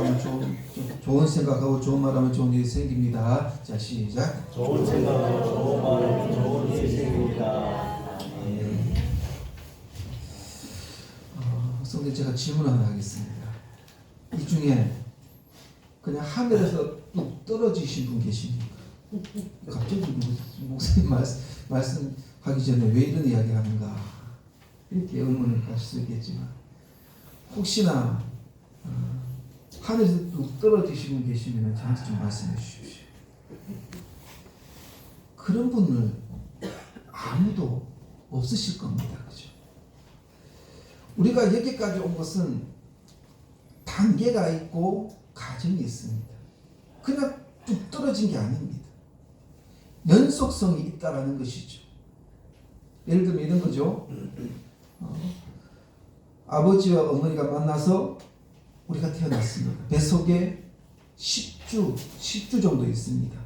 생각하면 좋은 생각하고 좋은 말하면 좋은 일이 생깁니다. 자, 시작. 좋은 생각하고 좋은 말하면 좋은 일이 생깁니다. 성대 제가 질문 하나 하겠습니다. 이 중에 그냥 하늘에서 뚝 떨어지신 분 계십니까? 갑자기 목사님 말씀하기 전에 왜 이런 이야기 하는가 이렇게 의문을 가질 수 있겠지만 혹시나 하늘에서 뚝 떨어지신 분 계시면 저한테 좀 말씀해 주십시오. 그런 분을 아무도 없으실 겁니다. 그죠? 우리가 여기까지 온 것은 단계가 있고 과정이 있습니다. 그냥 뚝 떨어진 게 아닙니다. 연속성이 있다라는 것이죠. 예를 들면 이런 거죠. 아버지와 어머니가 만나서 우리가 태어났습니다. 뱃속에 10주 정도 있습니다.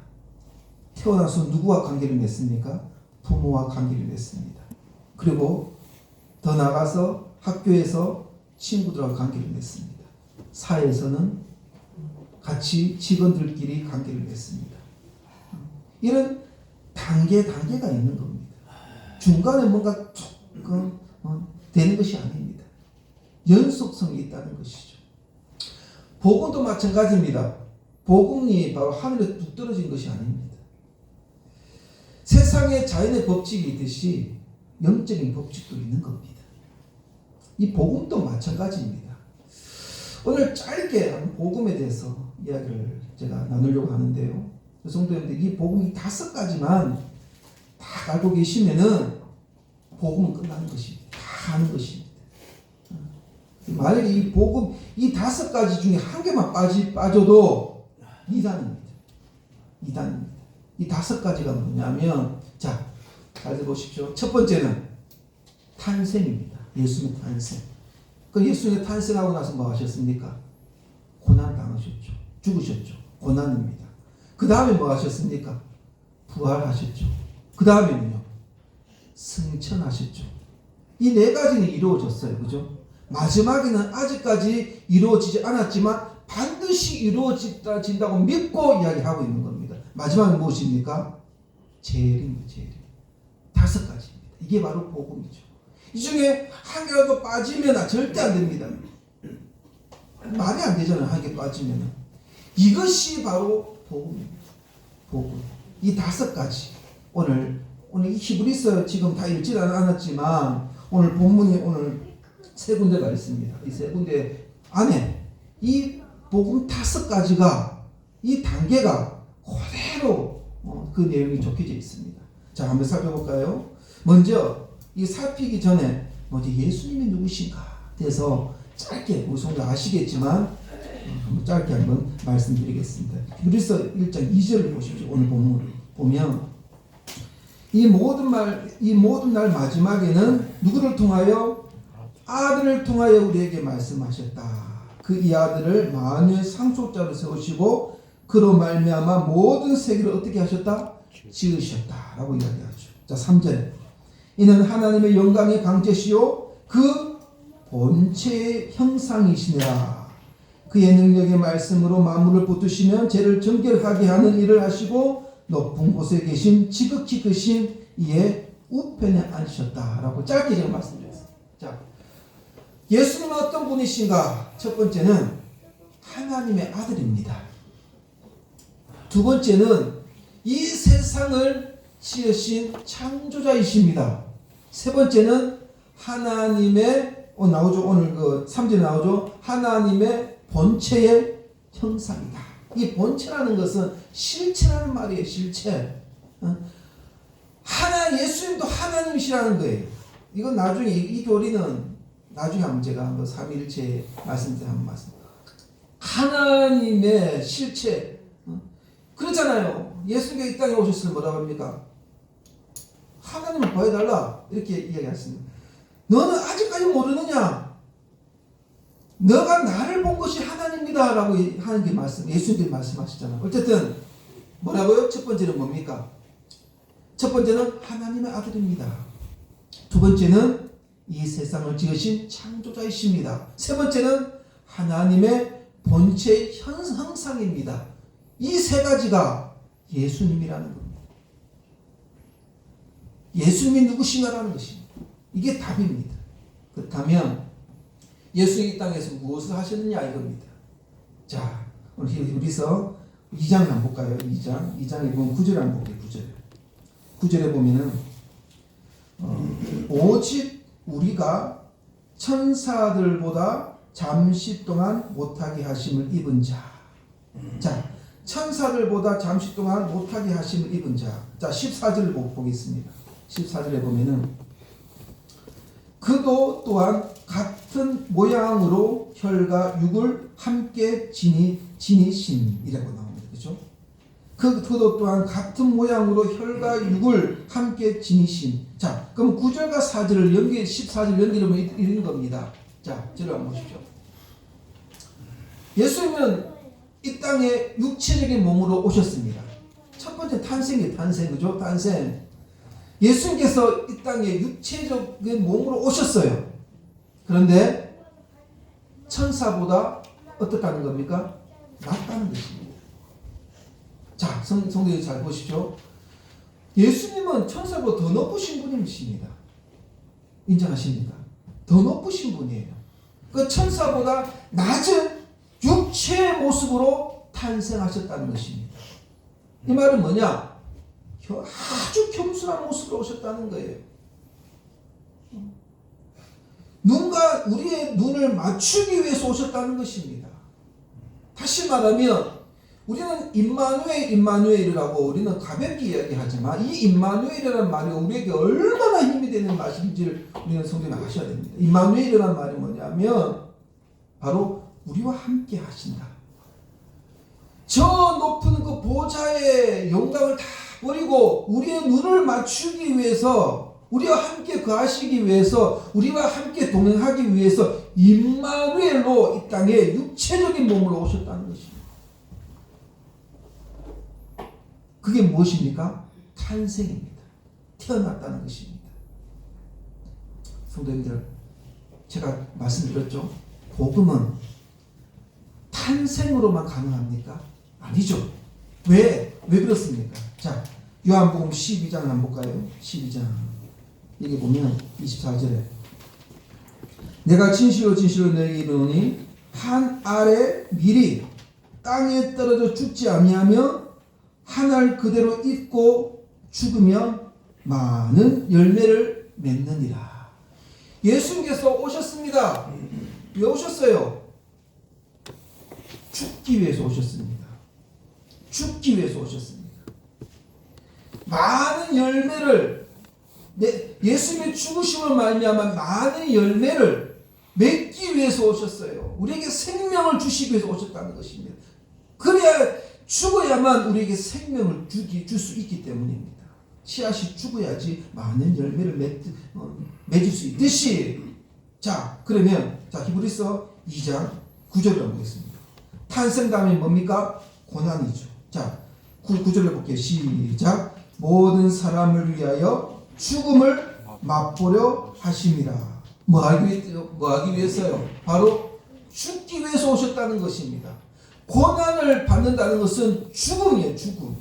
태어나서 누구와 관계를 맺습니까? 부모와 관계를 맺습니다. 그리고 더 나가서 학교에서 친구들과 관계를 맺습니다. 사회에서는 같이 직원들끼리 관계를 맺습니다. 이런 단계가 있는 겁니다. 중간에 뭔가 조금 되는 것이 아닙니다. 연속성이 있다는 것이죠. 복음도 마찬가지입니다. 복음이 바로 하늘에 뚝 떨어진 것이 아닙니다. 세상에 자연의 법칙이 있듯이 영적인 법칙도 있는 겁니다. 이 복음도 마찬가지입니다. 오늘 짧게 복음에 대해서 이야기를 제가 나누려고 하는데요. 성도님들, 이 복음 이 5가지만 다 알고 계시면은 복음은 끝나는 것입니다. 다 아는 것입니다. 만약에 이 복음 이 5가지 중에 한 개만 빠져도 이단입니다. 이 5가지가 뭐냐면, 자, 잘 들어보십시오. 첫 번째는 탄생입니다. 예수님 탄생. 그 예수님 탄생하고 나서 뭐 하셨습니까? 고난 당하셨죠. 죽으셨죠. 고난입니다. 그 다음에 뭐 하셨습니까? 부활하셨죠. 그 다음에는요, 승천하셨죠. 이 4가지는 이루어졌어요. 그죠? 마지막에는 아직까지 이루어지지 않았지만 반드시 이루어진다고 믿고 이야기하고 있는 겁니다. 마지막은 무엇입니까? 재림입니다. 재림. 5가지입니다. 이게 바로 복음이죠. 이 중에 한 개라도 빠지면 절대 안 됩니다. 말이 안 되잖아요. 한 개 빠지면. 이것이 바로 복음입니다. 복음. 이 5가지. 오늘 이 히브리서 지금 다 읽지 않았지만 오늘 본문이 오늘 3군데가 있습니다. 이 3군데 안에 이 복음 5가지가 이 단계가 그대로 그 내용이 적혀져 있습니다. 자, 한번 살펴볼까요? 먼저 이 살피기 전에 먼저 예수님이 누구신가 대해서 짧게 우리 성도 아시겠지만 한번 짧게 한번 말씀드리겠습니다. 히브리서 1장 2절을 보십시오. 오늘 본문을 보면 이 모든 날 마지막에는 누구를 통하여? 아들을 통하여 우리에게 말씀하셨다. 그 이 아들을 만유의 상속자로 세우시고 그로 말미암아 모든 세계를 어떻게 하셨다? 지으셨다라고 이야기하죠. 자, 3절. 이는 하나님의 영광의 강제시요 그 본체의 형상이시니라. 그의 능력의 말씀으로 만물을 붙드시면 죄를 정결하게 하는 일을 하시고 높은 곳에 계신 지극히 크신 이의 우편에 앉으셨다라고 짧게 제가 말씀드렸습니다. 자, 예수님은 어떤 분이신가? 첫 번째는 하나님의 아들입니다. 두 번째는 이 세상을 지으신 창조자이십니다. 세 번째는 하나님의 나오죠. 오늘 그 3절에 나오죠. 하나님의 본체의 형상이다. 이 본체라는 것은 실체라는 말이에요. 실체. 예수님도 하나님이시라는 거예요. 이건 나중에 이 교리는 나중에 한번 제가 한번 삼위일체 말씀 때 한번 말씀. 하나님의 실체. 그렇잖아요. 예수님이 이 땅에 오셨을 때 뭐라고 합니까? 하나님을 보여달라. 이렇게 이야기했습니다. 너는 아직까지 모르느냐? 너가 나를 본 것이 하나님이다. 라고 하는 게 예수님이 말씀하시잖아요. 어쨌든, 뭐라고요? 첫 번째는 뭡니까? 첫 번째는 하나님의 아들입니다. 두 번째는 이 세상을 지으신 창조자이십니다. 세 번째는 하나님의 본체의 형상입니다. 이 세 가지가 예수님이라는 겁니다. 예수님이 누구신가라는 것입니다. 이게 답입니다. 그렇다면 예수님이 이 땅에서 무엇을 하셨느냐 이겁니다. 자, 우리서 2장을 한번 볼까요? 2장에 보면 9절에 한번 볼게요. 9절에 보면은 오직 우리가 천사들보다 잠시 동안 못하게 하심을 입은 자. 자, 천사들보다 잠시 동안 못하게 하심을 입은 자. 자, 14절을 보겠습니다. 14절에 보면은 그도 또한 같은 모양으로 혈과 육을 함께 지니심이라고 나옵니다. 그렇죠? 그도 또한 같은 모양으로 혈과 육을 함께 지니심. 자, 그럼 9절과 4절을 14절 연결하면 이런 겁니다. 자, 저를 한번 보십시오. 예수님은 이 땅에 육체적인 몸으로 오셨습니다. 첫 번째 탄생이에요. 탄생. 그죠? 탄생. 예수님께서 이 땅에 육체적인 몸으로 오셨어요. 그런데 천사보다 어떻다는 겁니까? 낫다는 것입니다. 자, 성도님 잘 보시죠. 예수님은 천사보다 더 높으신 분이십니다. 인정하십니까? 더 높으신 분이에요. 그 천사보다 낮은 육체의 모습으로 탄생하셨다는 것입니다. 이 말은 뭐냐? 아주 겸손한 모습으로 오셨다는 거예요. 눈과 우리의 눈을 맞추기 위해서 오셨다는 것입니다. 다시 말하면 우리는 임마누엘이라고 우리는 가볍게 이야기하지만 이 임마누엘이라는 말이 우리에게 얼마나 힘이 되는 말인지를 우리는 성경에 아셔야 됩니다. 임마누엘이라는 말이 뭐냐면 바로 우리와 함께 하신다. 저 높은 그 보좌의 영광을 다 버리고 우리의 눈을 맞추기 위해서, 우리와 함께 거하시기 위해서, 우리와 함께 동행하기 위해서 임마누엘로 이 땅에 육체적인 몸으로 오셨다는 것입니다. 그게 무엇입니까? 탄생입니다. 태어났다는 것입니다. 성도님들, 제가 말씀드렸죠? 복음은 탄생으로만 가능합니까? 아니죠. 왜 그렇습니까? 자, 요한복음 12장 한번 볼까요? 12장. 여기 보면 24절에 내가 진실로 너희에게 이르노니 한 알의 밀이 땅에 떨어져 죽지 아니하며 한 알 그대로 있고 죽으면 많은 열매를 맺느니라. 예수님께서 오셨습니다. 왜 오셨어요? 죽기 위해서 오셨습니다. 죽기 위해서 오셨습니다. 많은 열매를, 예수님의 죽으심을 말미암아 많은 열매를 맺기 위해서 오셨어요. 우리에게 생명을 주시기 위해서 오셨다는 것입니다. 그래야 죽어야만 우리에게 생명을 줄 수 있기 때문입니다. 씨앗이 죽어야지 많은 열매를 맺을 수 있듯이. 자, 그러면 히브리서 2장 9절을 보겠습니다. 탄생감이 뭡니까? 고난이죠. 자, 9절을 볼게요. 시작. 모든 사람을 위하여 죽음을 맛보려 하심이라. 뭐 하기 위해서요? 바로 죽기 위해서 오셨다는 것입니다. 고난을 받는다는 것은 죽음이에요. 죽음.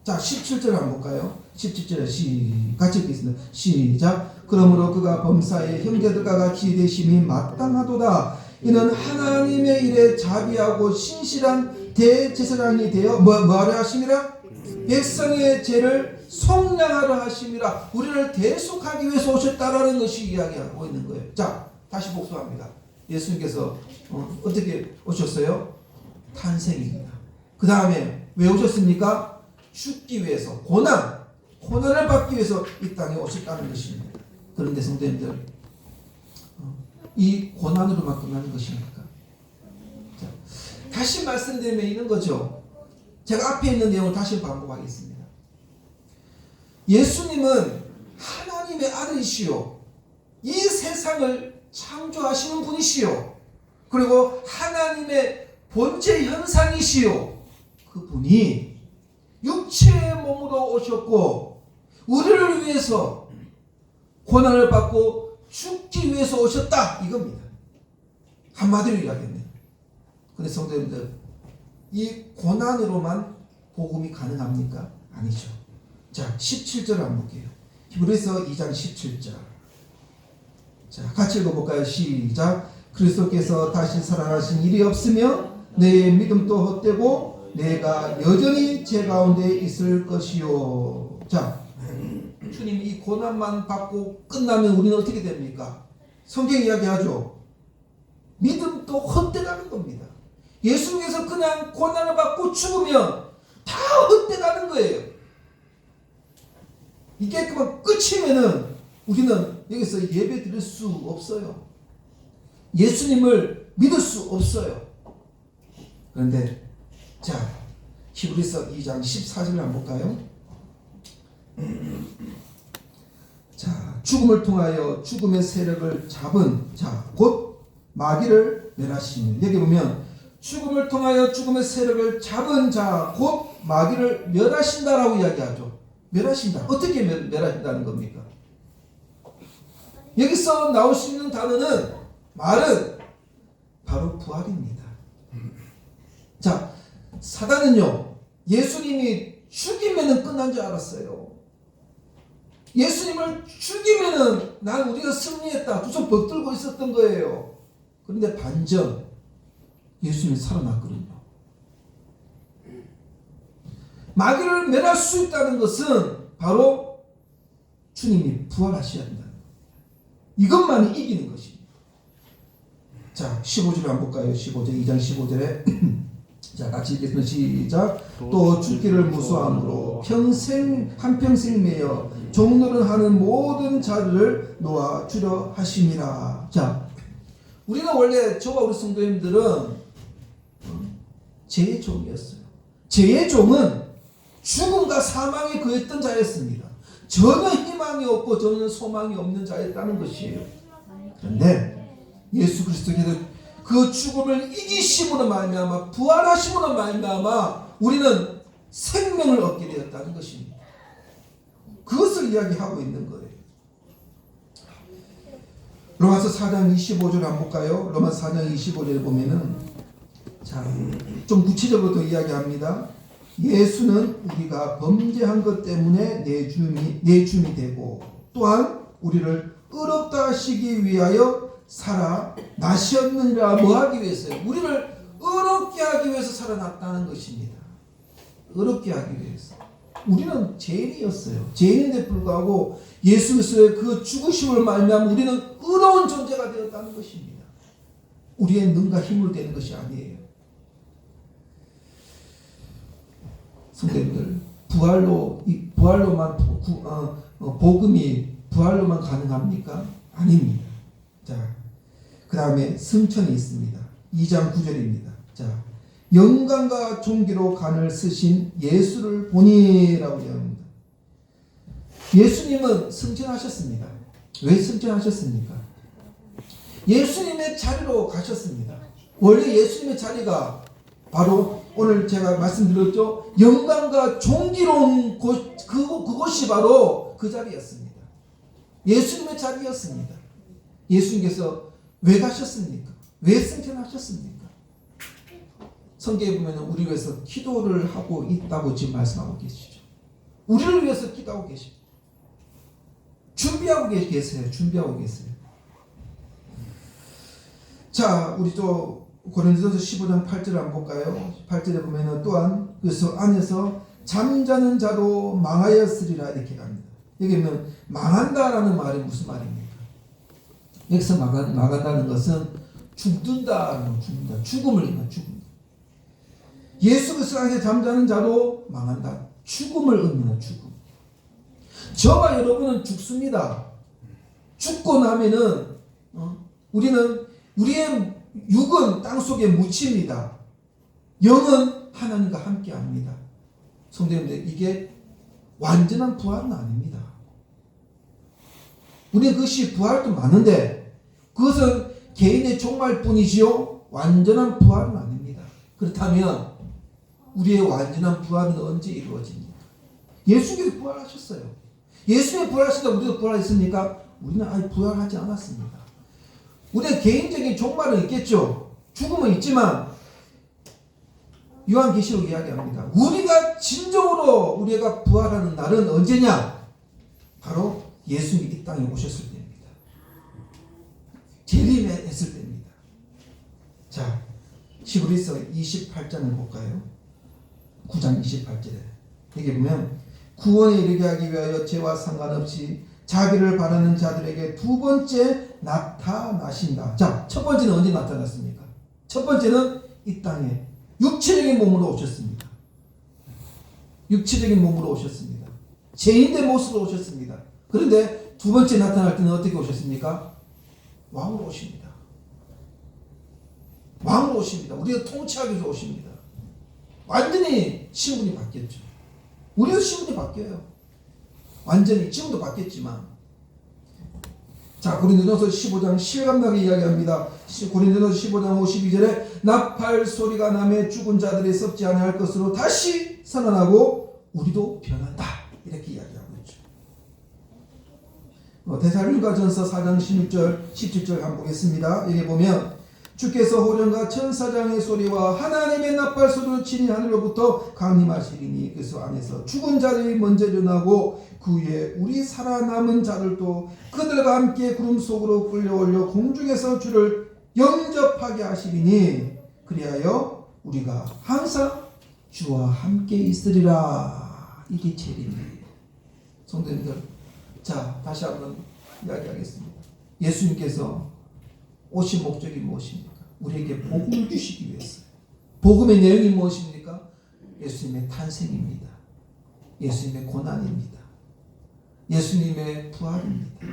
자, 17절 한번 볼까요? 17절에 같이 읽겠습니다. 시작. 그러므로 그가 범사의 형제들과 같이 되심이 마땅하도다. 이는 하나님의 일에 자비하고 신실한 대제사장이 되어 뭐하려 하심이라? 백성의 죄를 속량하려 하심이라. 우리를 대속하기 위해서 오셨다라는 것이 이야기하고 있는 거예요. 자, 다시 복수합니다. 예수님께서 어떻게 오셨어요? 탄생입니다. 그 다음에 왜 오셨습니까? 죽기 위해서, 고난을 받기 위해서 이 땅에 오셨다는 것입니다. 그런데 성도님들, 이 고난으로만 끝나는 것입니까? 자, 다시 말씀드리면 이런 거죠. 제가 앞에 있는 내용을 다시 반복하겠습니다. 예수님은 하나님의 아들이시요, 이 세상을 창조하시는 분이시요, 그리고 하나님의 본체 현상이시요, 그분이 육체의 몸으로 오셨고 우리를 위해서 고난을 받고 죽기 위해서 오셨다, 이겁니다. 한마디로 이야기합니다. 그런데 성도님들, 이 고난으로만 복음이 가능합니까? 아니죠. 자, 17절을 한번 볼게요. 히브리서 2장 17절. 자, 같이 읽어볼까요? 시작. 그리스도께서 다시 살아나신 일이 없으며 내 믿음도 헛되고 내가 여전히 제 가운데 있을 것이요. 자, 주님 이 고난만 받고 끝나면 우리는 어떻게 됩니까? 성경 이야기하죠. 믿음도 헛되가는 겁니다. 예수님께서 그냥 고난을 받고 죽으면 다 헛되가는 거예요. 이게 그만 끝이면은 우리는 여기서 예배 드릴 수 없어요. 예수님을 믿을 수 없어요. 그런데 자, 히브리서 2장 14절을 한번 볼까요? 자, 죽음을 통하여 죽음의 세력을 잡은 자, 곧 마귀를 멸하시니. 여기 보면 죽음을 통하여 죽음의 세력을 잡은 자, 곧 마귀를 멸하신다라고 이야기하죠. 멸하신다. 어떻게 멸하신다는 겁니까? 여기서 나올 수 있는 단어는, 말은 바로 부활입니다. 자, 사단은요, 예수님이 죽이면은 끝난 줄 알았어요. 예수님을 죽이면은 난 우리가 승리했다. 두 손 벅들고 있었던 거예요. 그런데 반전, 예수님이 살아났거든요. 마귀를 멸할 수 있다는 것은 바로 주님이 부활하셔야 한다는 거예요. 이것만이 이기는 것입니다. 자, 15절을 한번 볼까요? 15절, 2장 15절에 자, 같이 읽겠습니다. 시작. 또 죽기를 무수함으로 한평생 매여 종노릇하는 모든 자를 놓아주려 하심이라. 자, 우리는 원래 저와 우리 성도님들은 죄의 종이었어요. 죄의 종은 죽음과 사망에 거했던 자였습니다. 전혀 희망이 없고 전혀 소망이 없는 자였다는 것이에요. 그런데 예수 그리스도께서 그 죽음을 이기심으로 말미암아 부활하심으로 말미암아 우리는 생명을 얻게 되었다는 것입니다. 그것을 이야기하고 있는 거예요. 로마서 4장 25절 한번 볼까요? 로마서 4장 25절에 보면은 자, 좀 구체적으로 더 이야기합니다. 예수는 우리가 범죄한 것 때문에 내줌이 되고 또한 우리를 의롭다 하시기 위하여 살아나셨느니라. 뭐 하기 위해서요? 우리를 의롭게 하기 위해서 살아났다는 것입니다. 의롭게 하기 위해서. 우리는 죄인이었어요. 죄인인데 불구하고 예수 그리스도의 그 죽으심을 말미암아 우리는 의로운 존재가 되었다는 것입니다. 우리의 능과 힘으로 되는 것이 아니에요. 성도님들, 부활로만 복음이 부활로만 가능합니까? 아닙니다. 자, 그 다음에 승천이 있습니다. 2장 9절입니다. 자, 영광과 존귀로 간을 쓰신 예수를 보니라고 이야기합니다. 예수님은 승천하셨습니다. 왜 승천하셨습니까? 예수님의 자리로 가셨습니다. 원래 예수님의 자리가 바로 오늘 제가 말씀드렸죠. 영광과 존귀로운 그곳이 바로 그 자리였습니다. 예수님의 자리였습니다. 예수님께서 왜 가셨습니까? 왜 승천하셨습니까? 성경에 보면 우리 위해서 기도를 하고 있다고 지금 말씀하고 계시죠. 우리를 위해서 기도하고 계시죠. 준비하고 계세요. 준비하고 계세요. 자, 우리 또 고린도전서 15장 8절을 한번 볼까요? 8절에 보면은 또한 그래서 안에서 잠자는 자도 망하였으리라 이렇게 갑니다. 여기 보면 망한다라는 말이 무슨 말입니까? 여기서 망한다는 것은 죽는다, 죽음을 의미합니다. 죽음. 예수 그리스도 안에 잠자는 자도 망한다. 죽음을 의미합니다. 죽음. 저와 여러분은 죽습니다. 죽고 나면은 우리는 우리의 육은 땅속에 묻힙니다. 영은 하나님과 함께합니다. 성도님들, 이게 완전한 부활은 아닙니다. 우리는 그것이 부활도 많은데 그것은 개인의 종말뿐이지요 완전한 부활은 아닙니다. 그렇다면 우리의 완전한 부활은 언제 이루어집니까? 예수님께서 부활하셨어요. 예수님이 부활하시다 우리도 부활했습니까? 우리는 아직 부활하지 않았습니다. 우리의 개인적인 종말은 있겠죠. 죽음은 있지만 요한계시록 이야기합니다. 우리가 진정으로 우리가 부활하는 날은 언제냐? 바로 예수님이 이 땅에 오셨을 때입니다. 재림했을 때입니다. 자, 히브리서 28장을 볼까요? 9장 28절에 여기 보면 구원에 이르게 하기 위하여 죄와 상관없이 자기를 바라는 자들에게 두 번째 나타나신다. 자, 첫 번째는 언제 나타났습니까? 첫 번째는 이 땅에 육체적인 몸으로 오셨습니다. 육체적인 몸으로 오셨습니다. 죄인의 모습으로 오셨습니다. 그런데 두 번째 나타날 때는 어떻게 오셨습니까? 왕으로 오십니다. 왕으로 오십니다. 우리가 통치하기 위해서 오십니다. 완전히 신분이 바뀌었죠. 우리도 신분이 바뀌어요. 완전히 지금도 바뀌었지만. 자, 고린도전서 15장 실감나게 이야기합니다. 고린도전서 15장 52절에 나팔 소리가 나매 죽은 자들이 썩지 아니할 것으로 다시 살아나고 우리도 변한다. 이렇게 이야기하고 있죠. 데살로니가전서 4장 16절 17절 한번 보겠습니다. 여기 보면 주께서 호령과 천사장의 소리와 하나님의 나팔 소리로 치니 하늘로부터 강림하시리니 그래서 안에서 죽은 자들이 먼저 일어나고 그 후에 우리 살아남은 자들도 그들과 함께 구름 속으로 끌려올려 공중에서 주를 영접하게 하시리니 그리하여 우리가 항상 주와 함께 있으리라. 이게 재림이에요. 성도님들, 자, 다시 한번 이야기하겠습니다. 예수님께서 오신 목적이 무엇입니까? 우리에게 복음을 주시기 위해서. 복음의 내용이 무엇입니까? 예수님의 탄생입니다. 예수님의 고난입니다. 예수님의 부활입니다.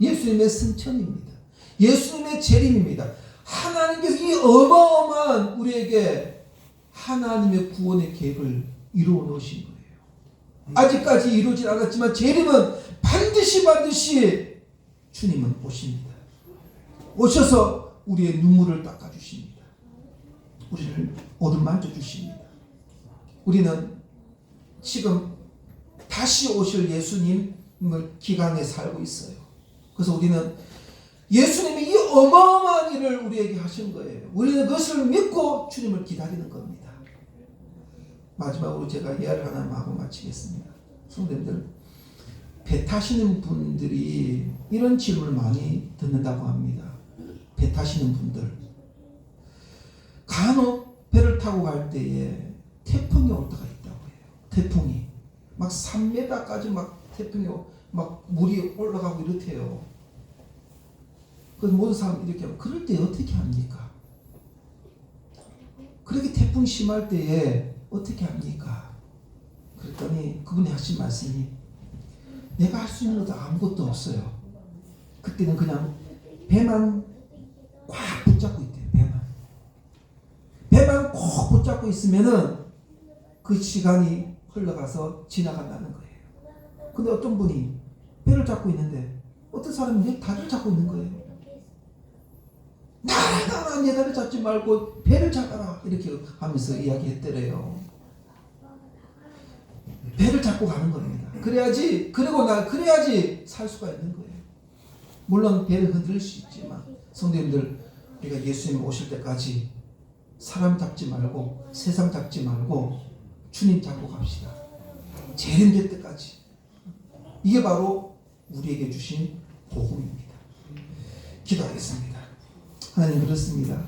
예수님의 승천입니다. 예수님의 재림입니다. 하나님께서 이 어마어마한 우리에게 하나님의 구원의 계획을 이루어 놓으신 거예요. 아직까지 이루어지지 않았지만 재림은 반드시 주님은 오십니다. 오셔서 우리의 눈물을 닦아주십니다. 우리를 어루만져 주십니다. 우리는 지금 다시 오실 예수님을 기강에 살고 있어요. 그래서 우리는 예수님이 이 어마어마한 일을 우리에게 하신 거예요. 우리는 그것을 믿고 주님을 기다리는 겁니다. 마지막으로 제가 이야기를 하나 하고 마치겠습니다. 성도님들, 배 타시는 분들이 이런 질문을 많이 듣는다고 합니다. 배 타시는 분들, 간혹 배를 타고 갈 때에 태풍이 올 때가 있다고 해요. 태풍이 막 3m까지 막 태풍이 막 물이 올라가고 이렇대요. 그래서 모든 사람이 이렇게 하면 그럴 때 어떻게 합니까? 그렇게 태풍 심할 때에 어떻게 합니까? 그랬더니 그분이 하신 말씀이 내가 할 수 있는 것도 아무것도 없어요. 그때는 그냥 배만 꽉 붙잡고 있대요. 배만 꼭 붙잡고 있으면은 그 시간이 흘러가서 지나간다는 거예요. 근데 어떤 분이 배를 잡고 있는데 어떤 사람이 다리를 잡고 있는 거예요. 나라 내 다리 잡지 말고 배를 잡아라 이렇게 하면서 이야기했더래요. 배를 잡고 가는 겁니다. 그래야지 살 수가 있는 거예요. 물론 배를 흔들 수 있지만 성도님들, 우리가 예수님 오실 때까지 사람 잡지 말고 세상 잡지 말고 주님 잡고 갑시다. 재림될 때까지. 이게 바로 우리에게 주신 복음입니다. 기도하겠습니다. 하나님, 그렇습니다.